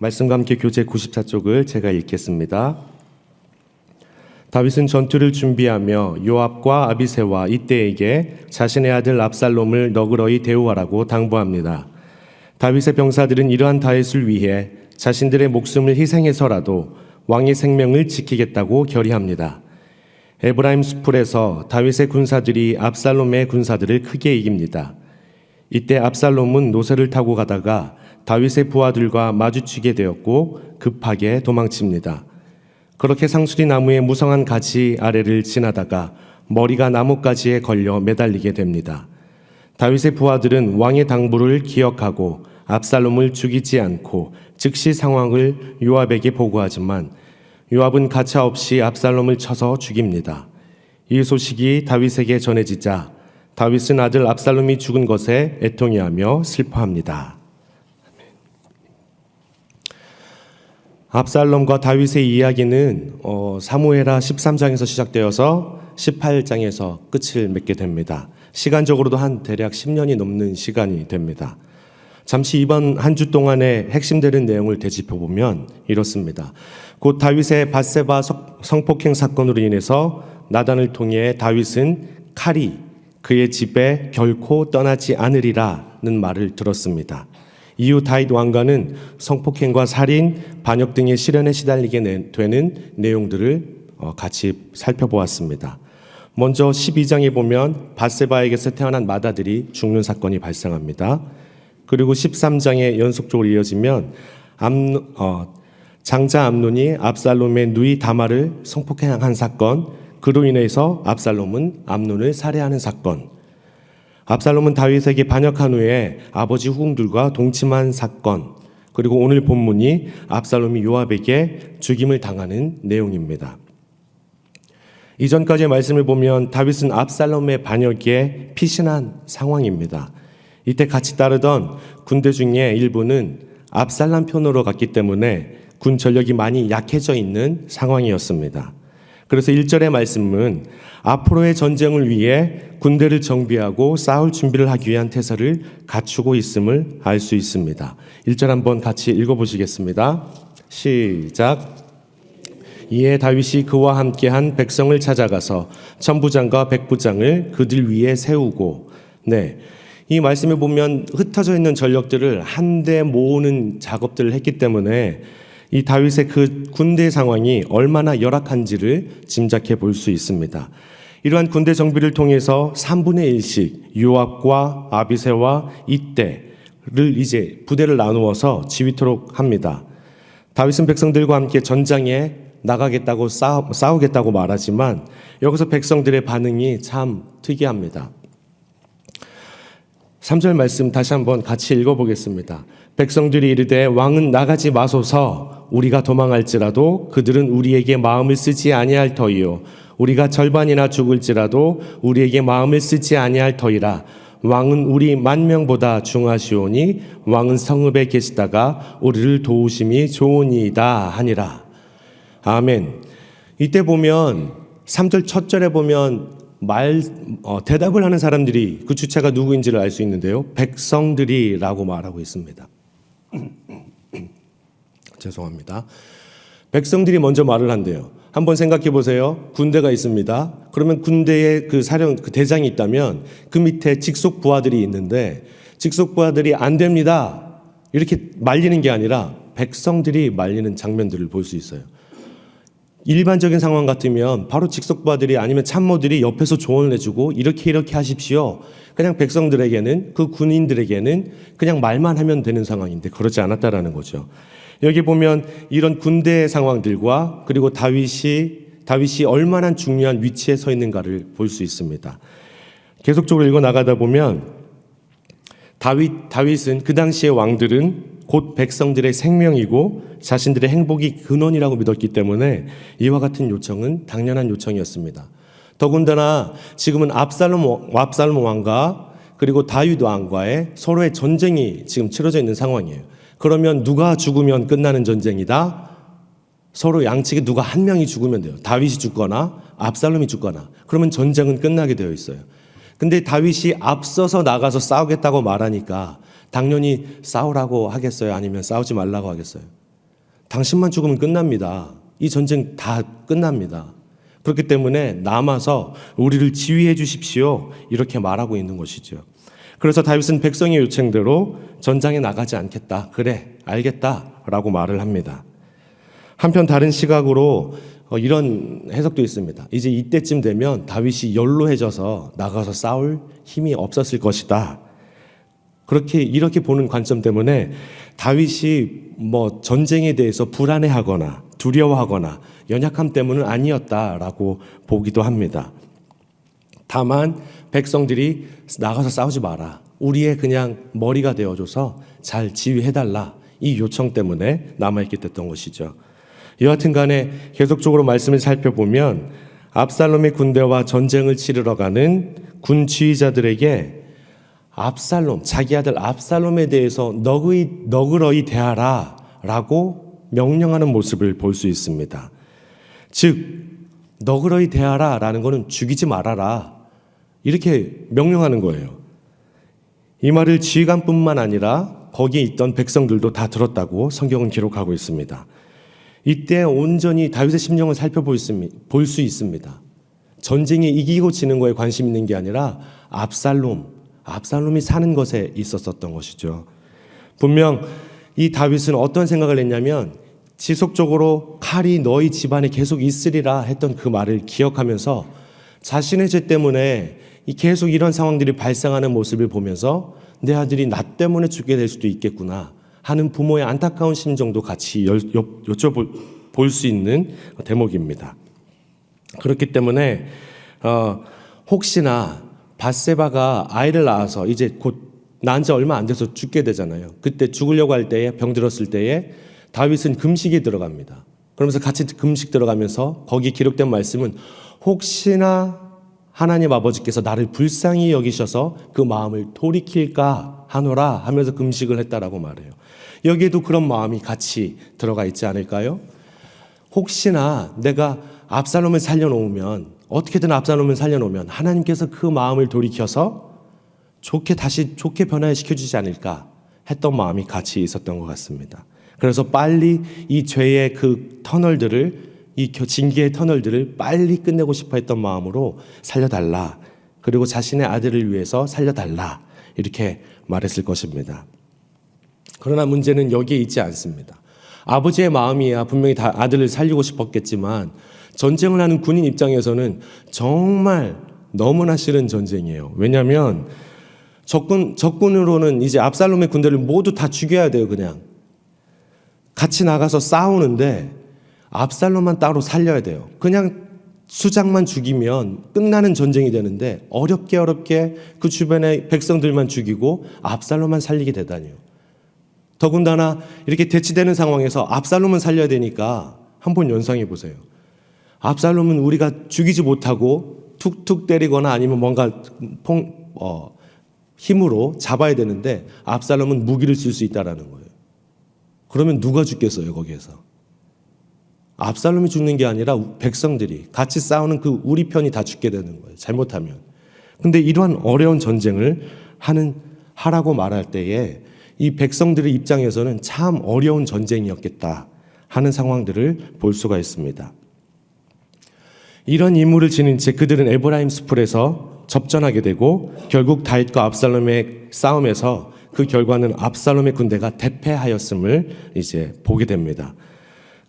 말씀과 함께 교재 94쪽을 제가 읽겠습니다. 다윗은 전투를 준비하며 요압과 아비새와 이때에게 자신의 아들 압살롬을 너그러이 대우하라고 당부합니다. 다윗의 병사들은 이러한 다윗을 위해 자신들의 목숨을 희생해서라도 왕의 생명을 지키겠다고 결의합니다. 에브라임 수풀에서 다윗의 군사들이 압살롬의 군사들을 크게 이깁니다. 이때 압살롬은 노새를 타고 가다가 다윗의 부하들과 마주치게 되었고 급하게 도망칩니다. 그렇게 상수리 나무의 무성한 가지 아래를 지나다가 머리가 나뭇가지에 걸려 매달리게 됩니다. 다윗의 부하들은 왕의 당부를 기억하고 압살롬을 죽이지 않고 즉시 상황을 요압에게 보고하지만 요압은 가차없이 압살롬을 쳐서 죽입니다. 이 소식이 다윗에게 전해지자 다윗은 아들 압살롬이 죽은 것에 애통해하며 슬퍼합니다. 압살롬과 다윗의 이야기는 사무엘하 13장에서 시작되어서 18장에서 끝을 맺게 됩니다. 시간적으로도 대략 10년이 넘는 시간이 됩니다. 잠시 이번 한 주 동안의 핵심되는 내용을 되짚어보면 이렇습니다. 곧 다윗의 밧세바 성폭행 사건으로 인해서 나단을 통해 다윗은 칼이 그의 집에 결코 떠나지 않으리라는 말을 들었습니다. 이후 다윗 왕가는 성폭행과 살인, 반역 등의 시련에 시달리게 되는 내용들을 같이 살펴보았습니다. 먼저 12장에 보면 밧세바에게서 태어난 맏아들이 죽는 사건이 발생합니다. 그리고 13장에 연속적으로 이어지면 장자 암논이 압살롬의 누이 다말을 성폭행한 사건, 그로 인해서 압살롬은 암논을 살해하는 사건, 압살롬은 다윗에게 반역한 후에 아버지 후궁들과 동침한 사건, 그리고 오늘 본문이 압살롬이 요압에게 죽임을 당하는 내용입니다. 이전까지의 말씀을 보면 다윗은 압살롬의 반역에 피신한 상황입니다. 이때 같이 따르던 군대 중에 일부는 압살롬 편으로 갔기 때문에 군 전력이 많이 약해져 있는 상황이었습니다. 그래서 1절의 말씀은 앞으로의 전쟁을 위해 군대를 정비하고 싸울 준비를 하기 위한 태세를 갖추고 있음을 알 수 있습니다. 1절 한번 같이 읽어보시겠습니다. 시작. 이에 다윗이 그와 함께한 백성을 찾아가서 천부장과 백부장을 그들 위에 세우고, 이 말씀을 보면 흩어져 있는 전력들을 한데 모으는 작업들을 했기 때문에 이 다윗의 그 군대 상황이 얼마나 열악한지를 짐작해 볼 수 있습니다. 이러한 군대 정비를 통해서 3분의 1씩 요압과 아비새와 이때를 이제 부대를 나누어서 지휘토록 합니다. 다윗은 백성들과 함께 전장에 나가겠다고 싸우겠다고 말하지만 여기서 백성들의 반응이 참 특이합니다. 3절 말씀 다시 한번 같이 읽어보겠습니다. 백성들이 이르되 왕은 나가지 마소서. 우리가 도망할지라도 그들은 우리에게 마음을 쓰지 아니할 터이요 우리가 절반이나 죽을지라도 우리에게 마음을 쓰지 아니할 터이라. 왕은 우리 만명보다 중하시오니 왕은 성읍에 계시다가 우리를 도우심이 좋으니이다 하니라. 아멘. 이때 보면 3절 첫 절에 보면 대답을 하는 사람들이 그 주체가 누구인지를 알 수 있는데요. 백성들이라고 말하고 있습니다. 죄송합니다. 백성들이 먼저 말을 한대요. 한번 생각해 보세요. 군대가 있습니다. 그러면 군대에 그 대장이 있다면 그 밑에 직속 부하들이 있는데 직속 부하들이 안 됩니다. 이렇게 말리는 게 아니라 백성들이 말리는 장면들을 볼 수 있어요. 일반적인 상황 같으면 바로 직속 부하들이 아니면 참모들이 옆에서 조언을 해주고 이렇게 하십시오. 그냥 백성들에게는 그 군인들에게는 그냥 말만 하면 되는 상황인데 그렇지 않았다라는 거죠. 여기 보면 이런 군대 상황들과 그리고 다윗이 얼마나 중요한 위치에 서 있는가를 볼 수 있습니다. 계속적으로 읽어 나가다 보면 다윗은 그 당시의 왕들은 곧 백성들의 생명이고 자신들의 행복이 근원이라고 믿었기 때문에 이와 같은 요청은 당연한 요청이었습니다. 더군다나 지금은 압살롬 왕과 그리고 다윗 왕과의 서로의 전쟁이 지금 치러져 있는 상황이에요. 그러면 누가 죽으면 끝나는 전쟁이다? 서로 양측에 누가 한 명이 죽으면 돼요. 다윗이 죽거나 압살롬이 죽거나. 그러면 전쟁은 끝나게 되어 있어요. 근데 다윗이 앞서서 나가서 싸우겠다고 말하니까 당연히 싸우라고 하겠어요? 아니면 싸우지 말라고 하겠어요? 당신만 죽으면 끝납니다. 이 전쟁 다 끝납니다. 그렇기 때문에 남아서 우리를 지휘해 주십시오. 이렇게 말하고 있는 것이죠. 그래서 다윗은 백성의 요청대로 전장에 나가지 않겠다. 그래, 알겠다. 라고 말을 합니다. 한편 다른 시각으로 이런 해석도 있습니다. 이제 이때쯤 되면 다윗이 연로해져서 나가서 싸울 힘이 없었을 것이다. 이렇게 보는 관점 때문에 다윗이 전쟁에 대해서 불안해하거나 두려워하거나 연약함 때문은 아니었다라고 보기도 합니다. 다만 백성들이 나가서 싸우지 마라. 우리의 그냥 머리가 되어줘서 잘 지휘해달라. 이 요청 때문에 남아있게 됐던 것이죠. 여하튼 간에 계속적으로 말씀을 살펴보면 압살롬의 군대와 전쟁을 치르러 가는 군 지휘자들에게 자기 아들 압살롬에 대해서 너그러이 대하라 라고 명령하는 모습을 볼 수 있습니다. 즉 너그러이 대하라 라는 것은 죽이지 말아라 이렇게 명령하는 거예요. 이 말을 지휘관뿐만 아니라 거기에 있던 백성들도 다 들었다고 성경은 기록하고 있습니다. 이때 온전히 다윗의 심령을 살펴볼 수 있습니다. 전쟁에 이기고 지는 거에 관심 있는 게 아니라 압살롬이 사는 것에 있었던 것이죠. 분명 이 다윗은 어떤 생각을 했냐면 지속적으로 칼이 너희 집안에 계속 있으리라 했던 그 말을 기억하면서 자신의 죄 때문에 계속 이런 상황들이 발생하는 모습을 보면서 내 아들이 나 때문에 죽게 될 수도 있겠구나 하는 부모의 안타까운 심정도 같이 여쭤볼 수 있는 대목입니다. 그렇기 때문에 혹시나 밧세바가 아이를 낳아서 이제 곧 낳은 지 얼마 안 돼서 죽게 되잖아요. 그때 죽으려고 할 때에 병들었을 때에 다윗은 금식에 들어갑니다. 그러면서 같이 금식 들어가면서 거기 기록된 말씀은 혹시나 하나님 아버지께서 나를 불쌍히 여기셔서 그 마음을 돌이킬까 하노라 하면서 금식을 했다라고 말해요. 여기에도 그런 마음이 같이 들어가 있지 않을까요? 혹시나 내가 압살롬을 어떻게든 압살롬을 살려놓으면 하나님께서 그 마음을 돌이켜서 다시 좋게 변화시켜주지 않을까 했던 마음이 같이 있었던 것 같습니다. 그래서 빨리 이 죄의 그 터널들을 이 징계의 터널들을 빨리 끝내고 싶어 했던 마음으로 살려달라. 그리고 자신의 아들을 위해서 살려달라. 이렇게 말했을 것입니다. 그러나 문제는 여기에 있지 않습니다. 아버지의 마음이야 분명히 다 아들을 살리고 싶었겠지만 전쟁을 하는 군인 입장에서는 정말 너무나 싫은 전쟁이에요. 왜냐하면 적군으로는 이제 압살롬의 군대를 모두 다 죽여야 돼요. 그냥 같이 나가서 싸우는데 압살롬만 따로 살려야 돼요. 그냥 수장만 죽이면 끝나는 전쟁이 되는데 어렵게 그 주변의 백성들만 죽이고 압살롬만 살리게 되다니요. 더군다나 이렇게 대치되는 상황에서 압살롬은 살려야 되니까 한번 연상해 보세요. 압살롬은 우리가 죽이지 못하고 툭툭 때리거나 아니면 뭔가 힘으로 잡아야 되는데 압살롬은 무기를 쓸 수 있다라는 거예요. 그러면 누가 죽겠어요 거기에서? 압살롬이 죽는 게 아니라 백성들이 같이 싸우는 그 우리 편이 다 죽게 되는 거예요. 잘못하면. 근데 이러한 어려운 전쟁을 하라고 말할 때에 이 백성들의 입장에서는 참 어려운 전쟁이었겠다 하는 상황들을 볼 수가 있습니다. 이런 임무를 지닌 채 그들은 에브라임 숲풀에서 접전하게 되고 결국 다윗과 압살롬의 싸움에서 그 결과는 압살롬의 군대가 대패하였음을 이제 보게 됩니다.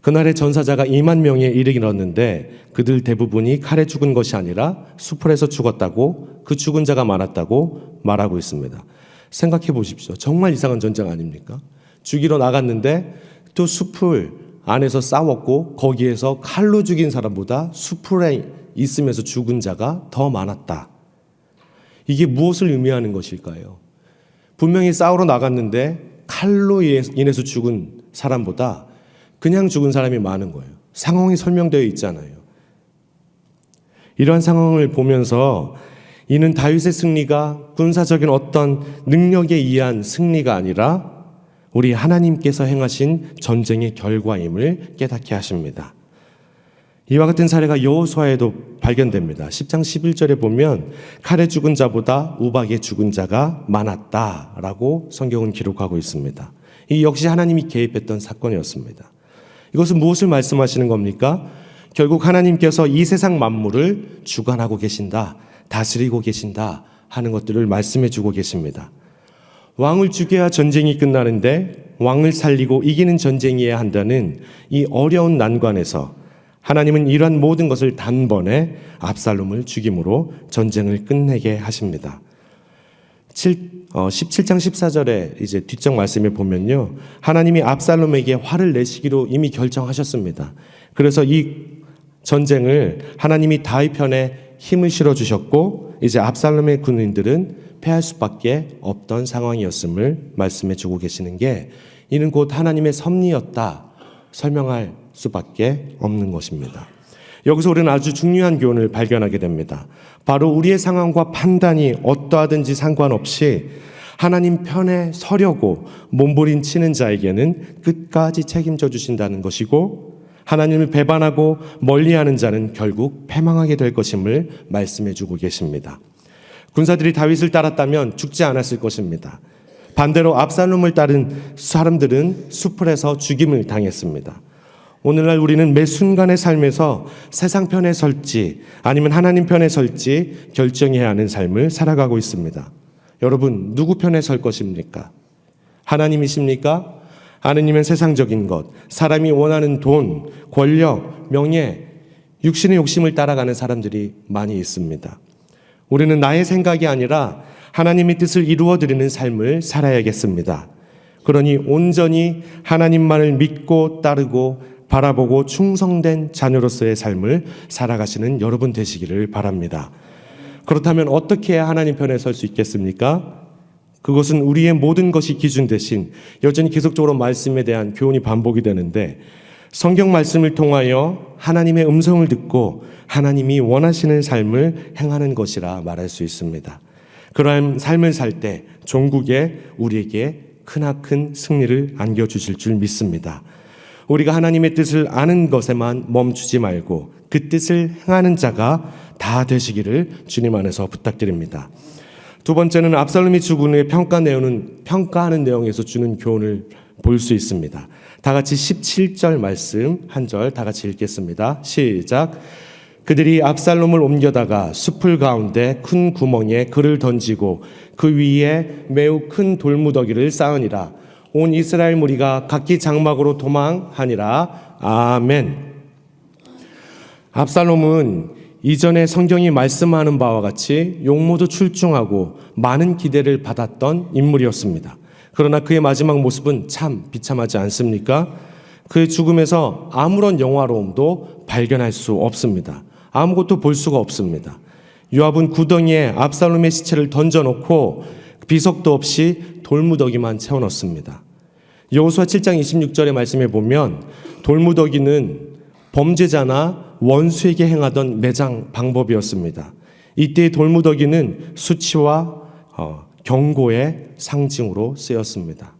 그날의 전사자가 2만 명에 이르렀는데 그들 대부분이 칼에 죽은 것이 아니라 숲풀에서 죽었다고 그 죽은 자가 많았다고 말하고 있습니다. 생각해 보십시오. 정말 이상한 전쟁 아닙니까? 죽이러 나갔는데 또 숲풀 안에서 싸웠고 거기에서 칼로 죽인 사람보다 숲풀에 있으면서 죽은 자가 더 많았다. 이게 무엇을 의미하는 것일까요? 분명히 싸우러 나갔는데 칼로 인해서 죽은 사람보다 그냥 죽은 사람이 많은 거예요. 상황이 설명되어 있잖아요. 이러한 상황을 보면서 이는 다윗의 승리가 군사적인 어떤 능력에 의한 승리가 아니라 우리 하나님께서 행하신 전쟁의 결과임을 깨닫게 하십니다. 이와 같은 사례가 여호수아에도 발견됩니다. 10장 11절에 보면 칼에 죽은 자보다 우박에 죽은 자가 많았다라고 성경은 기록하고 있습니다. 이 역시 하나님이 개입했던 사건이었습니다. 이것은 무엇을 말씀하시는 겁니까? 결국 하나님께서 이 세상 만물을 주관하고 계신다, 다스리고 계신다 하는 것들을 말씀해 주고 계십니다. 왕을 죽여야 전쟁이 끝나는데 왕을 살리고 이기는 전쟁이어야 한다는 이 어려운 난관에서 하나님은 이러한 모든 것을 단번에 압살롬을 죽임으로 전쟁을 끝내게 하십니다. 17장 14절에 이제 뒷장 말씀에 보면요, 하나님이 압살롬에게 화를 내시기로 이미 결정하셨습니다. 그래서 이 전쟁을 하나님이 다윗 편에 힘을 실어 주셨고 이제 압살롬의 군인들은 패할 수밖에 없던 상황이었음을 말씀해 주고 계시는 게, 이는 곧 하나님의 섭리였다 설명할 수밖에 없는 것입니다. 여기서 우리는 아주 중요한 교훈을 발견하게 됩니다. 바로 우리의 상황과 판단이 어떠하든지 상관없이 하나님 편에 서려고 몸부림치는 자에게는 끝까지 책임져 주신다는 것이고, 하나님을 배반하고 멀리하는 자는 결국 패망하게 될 것임을 말씀해 주고 계십니다. 군사들이 다윗을 따랐다면 죽지 않았을 것입니다. 반대로 압살롬을 따른 사람들은 수풀에서 죽임을 당했습니다. 오늘날 우리는 매 순간의 삶에서 세상 편에 설지 아니면 하나님 편에 설지 결정해야 하는 삶을 살아가고 있습니다. 여러분, 누구 편에 설 것입니까? 하나님이십니까? 아니면 세상적인 것, 사람이 원하는 돈, 권력, 명예, 육신의 욕심을 따라가는 사람들이 많이 있습니다. 우리는 나의 생각이 아니라 하나님의 뜻을 이루어드리는 삶을 살아야겠습니다. 그러니 온전히 하나님만을 믿고 따르고 바라보고 충성된 자녀로서의 삶을 살아가시는 여러분 되시기를 바랍니다. 그렇다면 어떻게 해야 하나님 편에 설 수 있겠습니까? 그것은 우리의 모든 것이 기준 대신 여전히 계속적으로 말씀에 대한 교훈이 반복이 되는데, 성경 말씀을 통하여 하나님의 음성을 듣고 하나님이 원하시는 삶을 행하는 것이라 말할 수 있습니다. 그러한 삶을 살 때 종국에 우리에게 크나큰 승리를 안겨주실 줄 믿습니다. 우리가 하나님의 뜻을 아는 것에만 멈추지 말고 그 뜻을 행하는 자가 다 되시기를 주님 안에서 부탁드립니다. 두 번째는 압살롬이 죽은 후에 평가하는 내용에서 주는 교훈을 볼 수 있습니다. 다 같이 17절 말씀 한 절 다 같이 읽겠습니다. 시작. 그들이 압살롬을 옮겨다가 숲을 가운데 큰 구멍에 그를 던지고 그 위에 매우 큰 돌무더기를 쌓으니라. 온 이스라엘 무리가 각기 장막으로 도망하니라. 아멘. 압살롬은 이전에 성경이 말씀하는 바와 같이 용모도 출중하고 많은 기대를 받았던 인물이었습니다. 그러나 그의 마지막 모습은 참 비참하지 않습니까? 그의 죽음에서 아무런 영화로움도 발견할 수 없습니다. 아무것도 볼 수가 없습니다. 요압은 구덩이에 압살롬의 시체를 던져놓고 비석도 없이 돌무더기만 채워넣습니다. 여호수아 7장 26절의 말씀에 보면 돌무더기는 범죄자나 원수에게 행하던 매장 방법이었습니다. 이때의 돌무더기는 수치와 경고의 상징으로 쓰였습니다.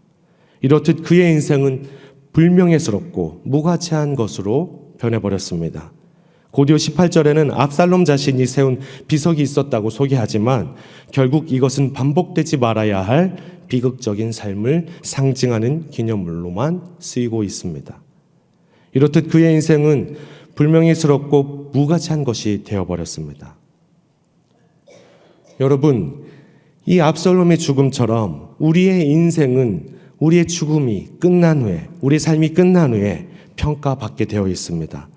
이렇듯 그의 인생은 불명예스럽고 무가치한 것으로 변해버렸습니다. 고디오 18절에는 압살롬 자신이 세운 비석이 있었다고 소개하지만 결국 이것은 반복되지 말아야 할 비극적인 삶을 상징하는 기념물로만 쓰이고 있습니다. 이렇듯 그의 인생은 불명예스럽고 무가치한 것이 되어버렸습니다. 여러분, 이 압살롬의 죽음처럼 우리의 인생은 우리의 죽음이 끝난 후에, 우리의 삶이 끝난 후에 평가받게 되어 있습니다.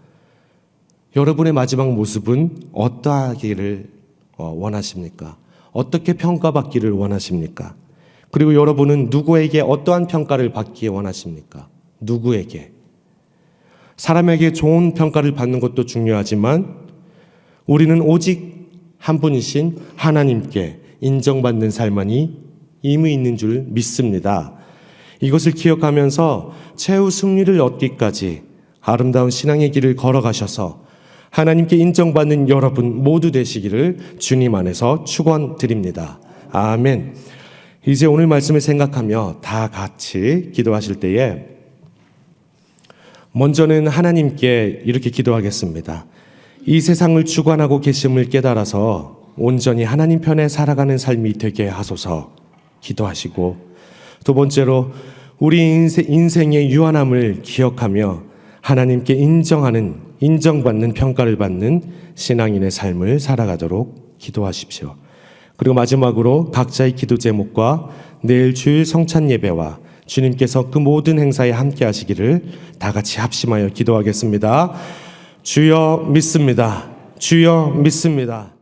여러분의 마지막 모습은 어떠하기를 원하십니까? 어떻게 평가받기를 원하십니까? 그리고 여러분은 누구에게 어떠한 평가를 받기에 원하십니까? 누구에게? 사람에게 좋은 평가를 받는 것도 중요하지만 우리는 오직 한 분이신 하나님께 인정받는 삶만이 의미 있는 줄 믿습니다. 이것을 기억하면서 최후 승리를 얻기까지 아름다운 신앙의 길을 걸어가셔서 하나님께 인정받는 여러분 모두 되시기를 주님 안에서 축원드립니다. 아멘. 이제 오늘 말씀을 생각하며 다 같이 기도하실 때에 먼저는 하나님께 이렇게 기도하겠습니다. 이 세상을 주관하고 계심을 깨달아서 온전히 하나님 편에 살아가는 삶이 되게 하소서 기도하시고, 두 번째로 우리 인생의 유한함을 기억하며 하나님께 인정받는 평가를 받는 신앙인의 삶을 살아가도록 기도하십시오. 그리고 마지막으로 각자의 기도 제목과 내일 주일 성찬 예배와 주님께서 그 모든 행사에 함께 하시기를 다 같이 합심하여 기도하겠습니다. 주여 믿습니다. 주여 믿습니다.